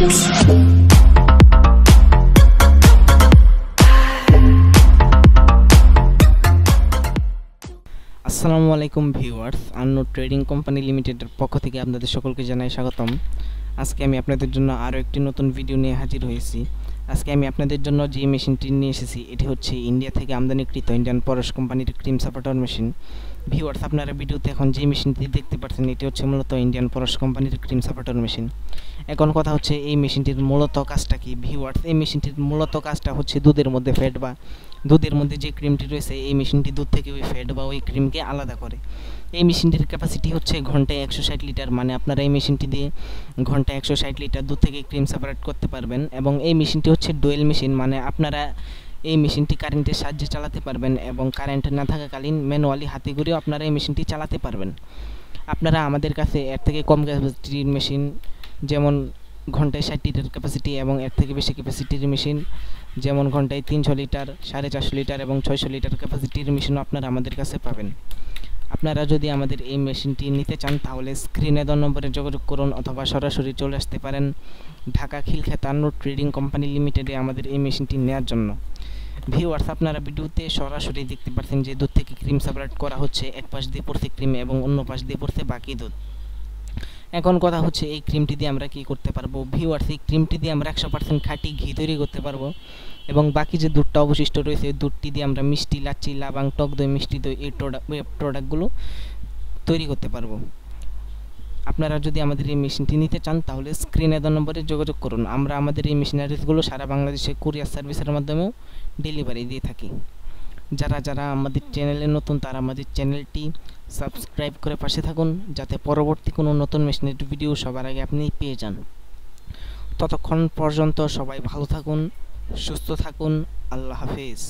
আসসালামু আলাইকুম viewers, আন্নো trading company লিমিটেডের পক্ষ থেকে আপনাদের সকলকে জানাই স্বাগতম। আজকে আমি আপনাদের জন্য আরও একটি নতুন ভিডিও নিয়ে হাজির হয়েছি। আজকে আমি আপনাদের জন্য যে মেশিনটি নিয়ে এসেছি এটি হচ্ছে ইন্ডিয়া থেকে আমদানিকৃত ইন্ডিয়ান পরশ কোম্পানির ক্রিম সাপোর্টার মেশিন। ভিউয়ার্স, আপনারা ভিডিওতে এখন যে মেশিনটি দেখতে পাচ্ছেন এটি হচ্ছে মূলত ইন্ডিয়ান পরশ কোম্পানির ক্রিম সাপোর্টার মেশিন। এখন কথা হচ্ছে এই মেশিনটির মূলত কাজটা কি। ভিউয়ার্স, এই মেশিনটির মূলত কাজটা হচ্ছে দুধের মধ্যে ফ্যাট বা দুধের মধ্যে যে ক্রিমটি রয়েছে এই মেশিনটি দুধ থেকে ওই ফ্যাট বা ওই ক্রিমকে আলাদা করে। এই মেশিনটির ক্যাপাসিটি হচ্ছে ঘন্টায় 160 লিটার, মানে আপনারা এই মেশিনটি দিয়ে ঘন্টায় 160 লিটার দুধ থেকে ক্রিম সেপারেট করতে পারবেন। এবং এই মেশিনটি হচ্ছে ডুয়েল মেশিন, মানে আপনারা এই মেশিনটি কারেন্টের সাহায্যে চালাতে পারবেন এবং কারেন্ট না থাকাকালীন ম্যানুয়ালি হাতে ঘুরেও আপনারা এই মেশিনটি চালাতে পারবেন। আপনারা আমাদের কাছে এর থেকে কম ক্যাপাসিটির মেশিন, যেমন ঘন্টায় 60 লিটার ক্যাপাসিটি এবং এর থেকে বেশি ক্যাপাসিটির মেশিন, যেমন ঘন্টায় 300 লিটার, 450 লিটার এবং 600 লিটার ক্যাপাসিটির মেশিনও আপনারা আমাদের কাছে পাবেন। আপনারা যদি আমাদের এই মেশিনটি নিতে চান তাহলে স্ক্রিনে দেওয়া নম্বরে যোগাযোগ করুন অথবা সরাসরি চলে আসতে পারেন ঢাকা খিলক্ষেত আন্নো ট্রেডিং কোম্পানি লিমিটেডে আমাদের এই মেশিনটি নেওয়ার জন্য। ভিউয়ার্স, আপনারা ভিডিওতে সরাসরি দেখতে পাচ্ছেন যে দুধ থেকে ক্রিম সেপারেট করা হচ্ছে, এক পাশ দিয়ে পড়ছে ক্রিম এবং অন্য পাশ দিয়ে পড়ছে বাকি দুধ। এখন কথা হচ্ছে এই ক্রিমটি দিয়ে আমরা কি করতে পারবো। ভিউয়ার্স, এই ক্রিমটি দিয়ে আমরা 100% খাঁটি ঘি তৈরি করতে পারবো এবং বাকি যে দুধটা অবশিষ্ট রয়েছে ওই দুধটি দিয়ে আমরা মিষ্টি, লাচ্ছি, লাবাং, টক দই, মিষ্টি দই এই প্রোডাক্টগুলো তৈরি করতে পারবো। আপনারা যদি আমাদের এই মেশিনটি নিতে চান তাহলে স্ক্রিনে দেওয়া নম্বরে যোগাযোগ করুন। আমরা আমাদের এই মেশিনারিজগুলো সারা বাংলাদেশে কুরিয়ার সার্ভিসের মাধ্যমেও ডেলিভারি দিয়ে থাকি। যারা আমাদের চ্যানেলে নতুন তারা আমাদের চ্যানেলটি সাবস্ক্রাইব করে পাশে থাকুন, যাতে পরবর্তী কোনো নতুন মেশিনের ভিডিও সবার আগে আপনি পেয়ে যান। ততক্ষণ পর্যন্ত সবাই ভালো থাকুন, সুস্থ থাকুন। আল্লাহ হাফেজ।